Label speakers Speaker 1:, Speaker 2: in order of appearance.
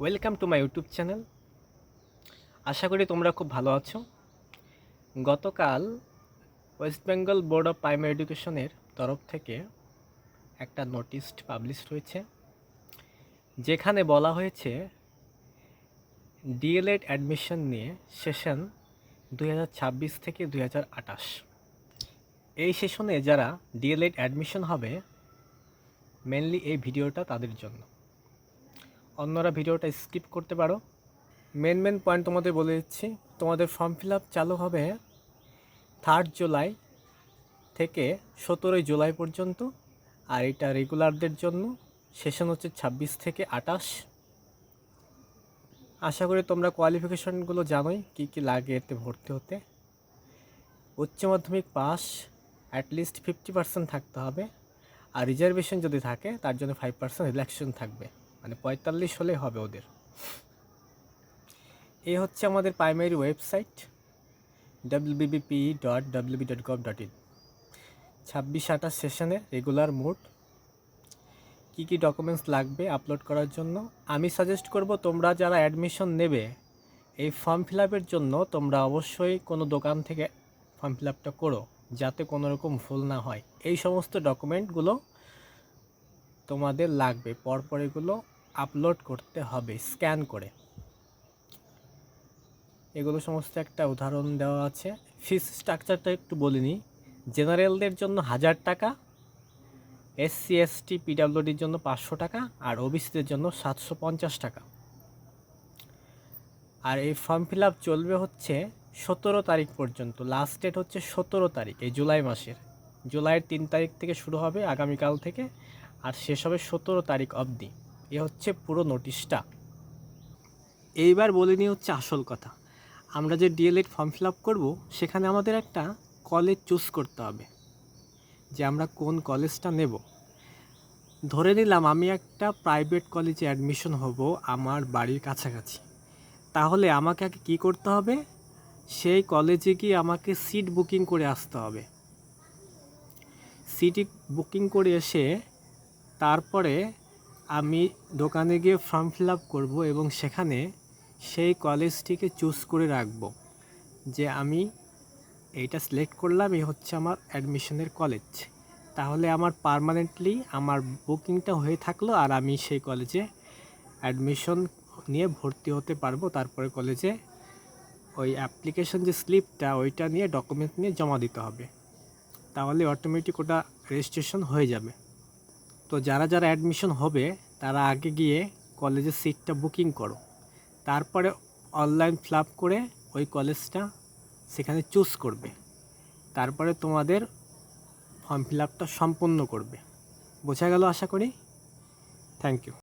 Speaker 1: Welcome to my YouTube channel. আশা করি তোমরা খুব ভালো আছো। গতকাল West Bengal board of primary এডুকেশনের তরফ থেকে একটা নোটিশ পাবলিশ হয়েছে, যেখানে বলা হয়েছে ডিএলএড অ্যাডমিশন নিয়ে সেশন 2026 থেকে 2028। এই সেশনে যারা ডিএলএড অ্যাডমিশন হবে, মেনলি এই ভিডিওটা তাদের জন্য। অন্যরা ভিডিওটা স্কিপ করতে পারো। মেন পয়েন্ট তোমাদের বলে দিচ্ছি। তোমাদের ফর্ম ফিল আপ চালু হবে 3 জুলাই থেকে 17 জুলাই পর্যন্ত, আর এটা রেগুলারদের জন্য। সেশন হচ্ছে 26 থেকে 28। আশা করি তোমরা কোয়ালিফিকেশনগুলো জানোই, কী কী লাগে এতে ভর্তি হতে। উচ্চ মাধ্যমিক পাস অ্যাটলিস্ট 50% থাকতে হবে, আর রিজার্ভেশন যদি থাকে তার জন্য 5% রিল্যাক্সেশন থাকবে, মানে 45 হলে হবে ওদের। এই হচ্ছে আমাদের প্রাইমারি ওয়েবসাইট wbbp.wb.gov.in। 26-28 সেশনে রেগুলার মোড। কী কী ডকুমেন্টস লাগবে আপলোড করার জন্য আমি সাজেস্ট করব, তোমরা যারা অ্যাডমিশন নেবে এই ফর্ম ফিল আপের জন্য তোমরা অবশ্যই কোনো দোকান থেকে ফর্ম ফিল আপটা করো, যাতে কোনো রকম ভুল না হয়। এই সমস্ত ডকুমেন্টগুলো তোমাদের লাগবে, পরপর এগুলো আপলোড করতে হবে স্ক্যান করে। এগুলো সমস্ত একটা উদাহরণ দেওয়া আছে। ফিস স্ট্রাকচারটা একটু বলে নিই। জেনারেলদের জন্য 1000 টাকা, এসসি এসটি পিডাব্লিউডির জন্য 500 টাকা, আর ওবিসিদের জন্য 750 টাকা। আর এই ফর্ম ফিল আপ চলবে হচ্ছে 17 তারিখ পর্যন্ত। লাস্ট ডেট হচ্ছে 17 তারিখ এই জুলাই মাসের। জুলাইয়ের 3 তারিখ থেকে শুরু হবে, আগামীকাল থেকে, আর শেষ হবে 17 তারিখ অবধি। এ হচ্ছে পুরো নোটিশটা। এইবার বলে নিয়ে হচ্ছে আসল কথা। আমরা যে ডিএলএড ফর্ম ফিল আপ করবো, সেখানে আমাদের একটা কলেজ চুজ করতে হবে যে আমরা কোন কলেজটা নেব। ধরে নিলাম আমি একটা প্রাইভেট কলেজে অ্যাডমিশন হব আমার বাড়ির কাছাকাছি। তাহলে আমাকে আগে কী করতে হবে? সেই কলেজে গিয়ে আমাকে সিট বুকিং করে আসতে হবে। সিট বুকিং করে এসে তারপরে আমি দোকানে গিয়ে ফর্ম ফিল আপ করবো, এবং সেখানে সেই কলেজটিকে চুজ করে রাখবো যে আমি এইটা সিলেক্ট করলাম, এই হচ্ছে আমার অ্যাডমিশনের কলেজ। তাহলে আমার পার্মানেন্টলি আমার বুকিংটা হয়ে থাকলো, আর আমি সেই কলেজে অ্যাডমিশন নিয়ে ভর্তি হতে পারবো। তারপরে কলেজে ওই অ্যাপ্লিকেশন যে স্লিপটা, ওইটা নিয়ে ডকুমেন্ট নিয়ে জমা দিতে হবে। তাহলে অটোমেটিক ওটা রেজিস্ট্রেশন হয়ে যাবে। তো যারা যারা অ্যাডমিশন হবে তারা আগে গিয়ে কলেজের সিটটা বুকিং করো, তারপরে অনলাইন ফিল আপ করে ওই কলেজটা সেখানে চুজ করবে। তারপরে তোমাদের ফর্ম ফিল আপটা সম্পন্ন করবে। বোঝা গেল আশা করি। Thank you.